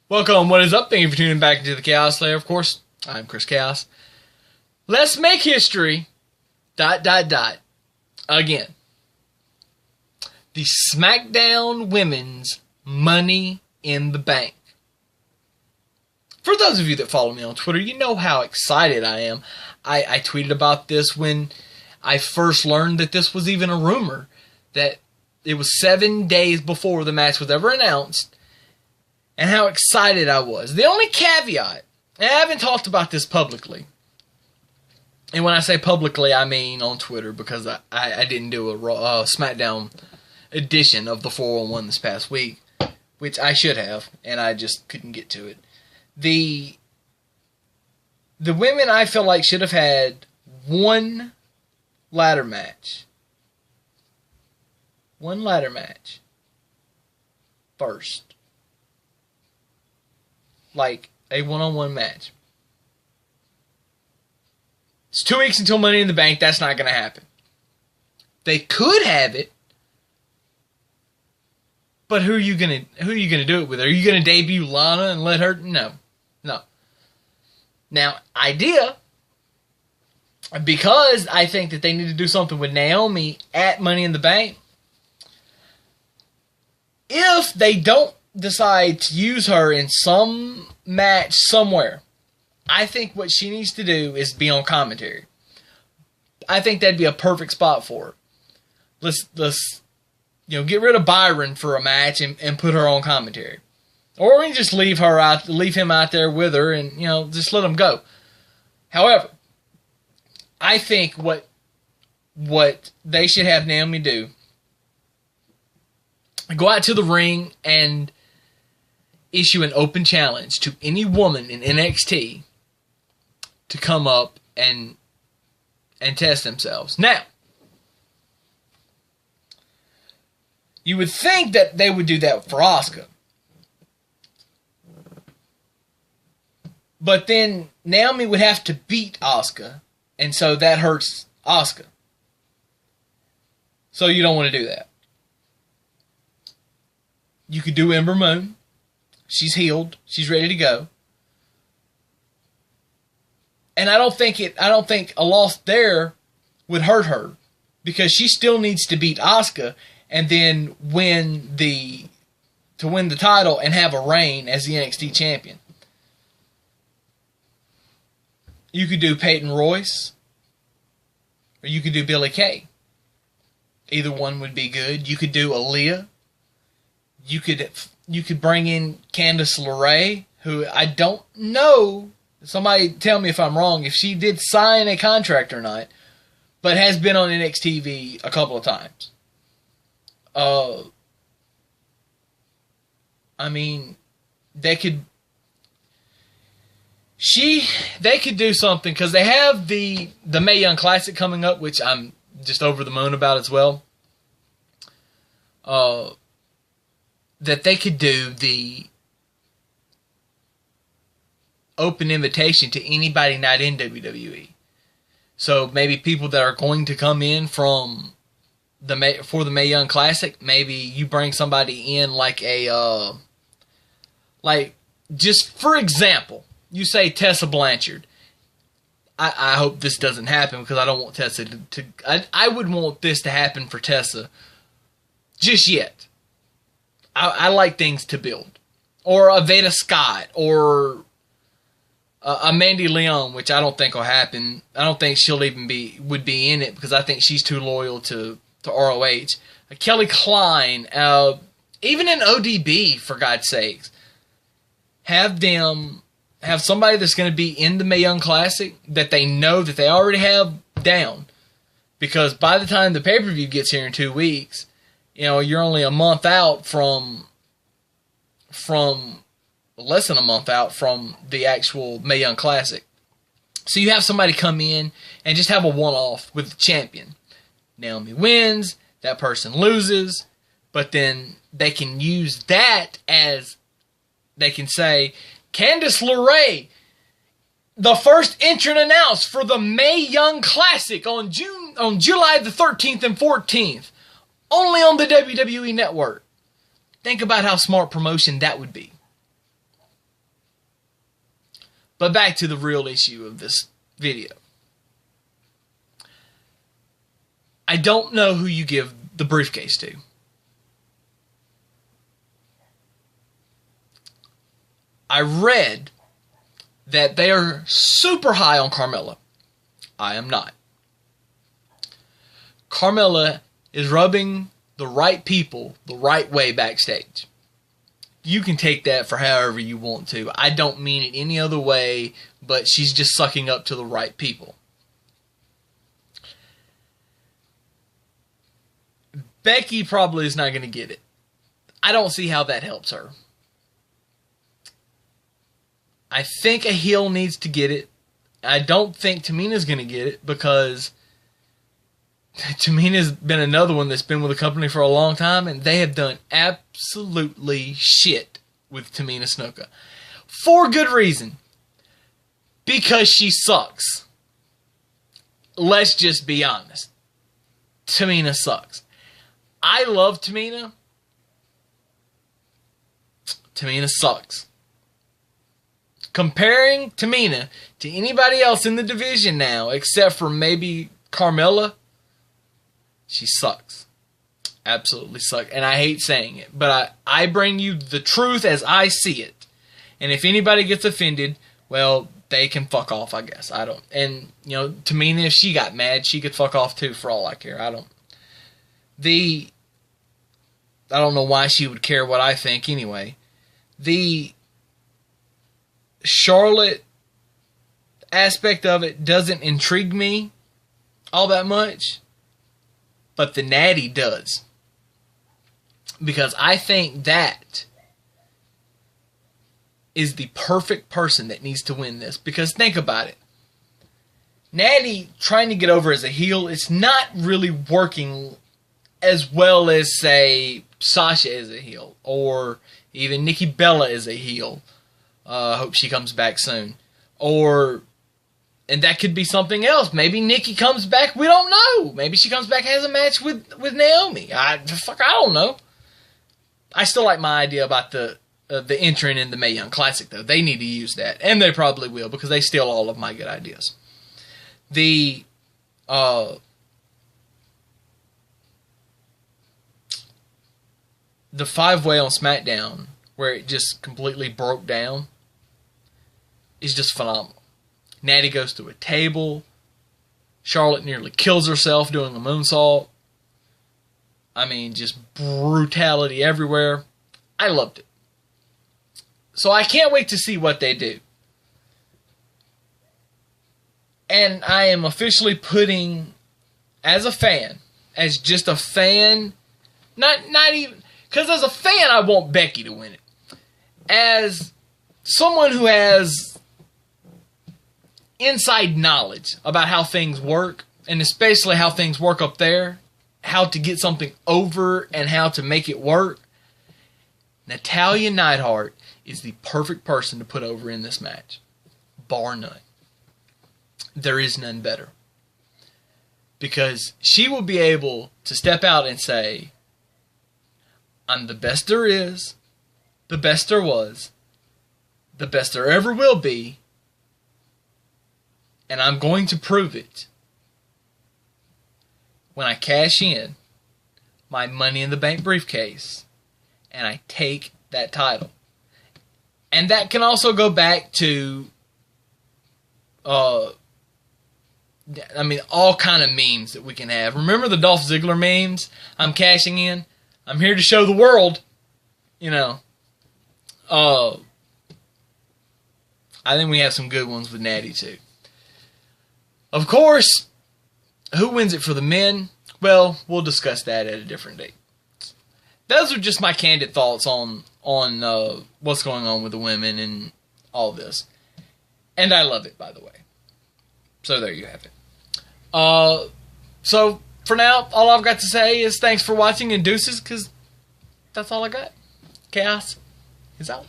Welcome, what is up? Thank you for tuning back into the Chaos Lair. Of course, I'm Chris Chaos. Let's make history, ... again. The SmackDown Women's Money in the Bank. For those of you that follow me on Twitter, you know how excited I am. I tweeted about this when I first learned that this was even a rumor, that it was 7 days before the match was ever announced, and how excited I was. The only caveat, and I haven't talked about this publicly, and when I say publicly, I mean on Twitter, because I didn't do a SmackDown edition of the 411 this past week, which I should have, and I just couldn't get to it. The women, I feel like, should have had one ladder match. One ladder match. First. Like a one-on-one match. It's 2 weeks until Money in the Bank. That's not going to happen. They could have it, but who are you gonna do it with? Are you gonna debut Lana and let her? No. Now, idea, because I think that they need to do something with Naomi at Money in the Bank. If they don't decide to use her in some match somewhere, I think what she needs to do is be on commentary. I think that'd be a perfect spot for her. Let's get rid of Byron for a match and put her on commentary. Or we can just leave him out there with her and, just let him go. However, I think what they should have Naomi do, go out to the ring and issue an open challenge to any woman in NXT to come up and test themselves. Now, you would think that they would do that for Asuka. But then Naomi would have to beat Asuka, and so that hurts Asuka. So you don't want to do that. You could do Ember Moon. She's healed. She's ready to go. And I don't think a loss there would hurt her, because she still needs to beat Asuka and then win the title and have a reign as the NXT champion. You could do Peyton Royce, or you could do Billie Kay. Either one would be good. You could do Aaliyah. You could bring in Candice LeRae, who I don't know. Somebody tell me if I'm wrong, if she did sign a contract or not, but has been on NXT TV a couple of times. They could do something, because they have the Mae Young Classic coming up, which I'm just over the moon about as well. That they could do the open invitation to anybody not in WWE. So maybe people that are going to come in for the Mae Young Classic, maybe you bring somebody in just for example, you say Tessa Blanchard. I hope this doesn't happen, because I don't want Tessa to I wouldn't want this to happen for Tessa just yet. I like things to build. Or a Veda Scott, or a Mandy Leon, which I don't think will happen. I don't think she'll even would be in it, because I think she's too loyal to ROH. Kelly Klein, even in ODB, for God's sakes. Have somebody that's going to be in the Mae Young Classic that they know that they already have down. Because by the time the pay-per-view gets here in 2 weeks, you're only a month out from less than a month out from the actual Mae Young Classic. So you have somebody come in and just have a one-off with the champion. Naomi wins, that person loses, but then they can use that as, they can say, Candice LeRae, the first entrant announced for the Mae Young Classic on July the 13th and 14th, only on the WWE Network. Think about how smart promotion that would be. But back to the real issue of this video. I don't know who you give the briefcase to. I read that they are super high on Carmella. I am not. Carmella is rubbing the right people the right way backstage. You can take that for however you want to. I don't mean it any other way, but she's just sucking up to the right people. Becky probably is not going to get it. I don't see how that helps her. I think a heel needs to get it. I don't think Tamina's going to get it because Tamina's been another one that's been with the company for a long time, and they have done absolutely shit with Tamina Snuka. For good reason. Because she sucks. Let's just be honest. Tamina sucks. I love Tamina. Tamina sucks. Comparing Tamina to anybody else in the division now, except for maybe Carmella, she sucks. Absolutely sucks. And I hate saying it, but I bring you the truth as I see it. And if anybody gets offended, well, they can fuck off, I guess. I don't. And, you know, Tamina, if she got mad, she could fuck off too, for all I care. I don't know why she would care what I think anyway. The Charlotte aspect of it doesn't intrigue me all that much, but the Natty does. Because I think that is the perfect person that needs to win this. Because think about it. Natty trying to get over as a heel, it's not really working as well as, say, Sasha is a heel, or even Nikki Bella is a heel. Hope she comes back soon. And that could be something else. Maybe Nikki comes back. We don't know. Maybe she comes back and has a match with Naomi. I don't know. I still like my idea about the entrant in the Mae Young Classic, though. They need to use that, and they probably will, because they steal all of my good ideas. The five-way on SmackDown, where it just completely broke down, is just phenomenal. Natty goes through a table. Charlotte nearly kills herself doing a moonsault. I mean, just brutality everywhere. I loved it. So I can't wait to see what they do. And I am officially putting, as a fan, as just a fan, not even, because as a fan I want Becky to win it. As someone who has inside knowledge about how things work, and especially how things work up there, how to get something over and how to make it work, Natalya Neidhart is the perfect person to put over in this match. Bar none. There is none better. Because she will be able to step out and say, I'm the best there is, the best there was, the best there ever will be, and I'm going to prove it when I cash in my Money in the Bank briefcase and I take that title. And that can also go back to, all kind of memes that we can have. Remember the Dolph Ziggler memes? I'm cashing in. I'm here to show the world. You know. I think we have some good ones with Natty too. Of course, who wins it for the men? Well, we'll discuss that at a different date. Those are just my candid thoughts on what's going on with the women and all this. And I love it, by the way. So there you have it. So for now, all I've got to say is thanks for watching and deuces, because that's all I got. Chaos is out.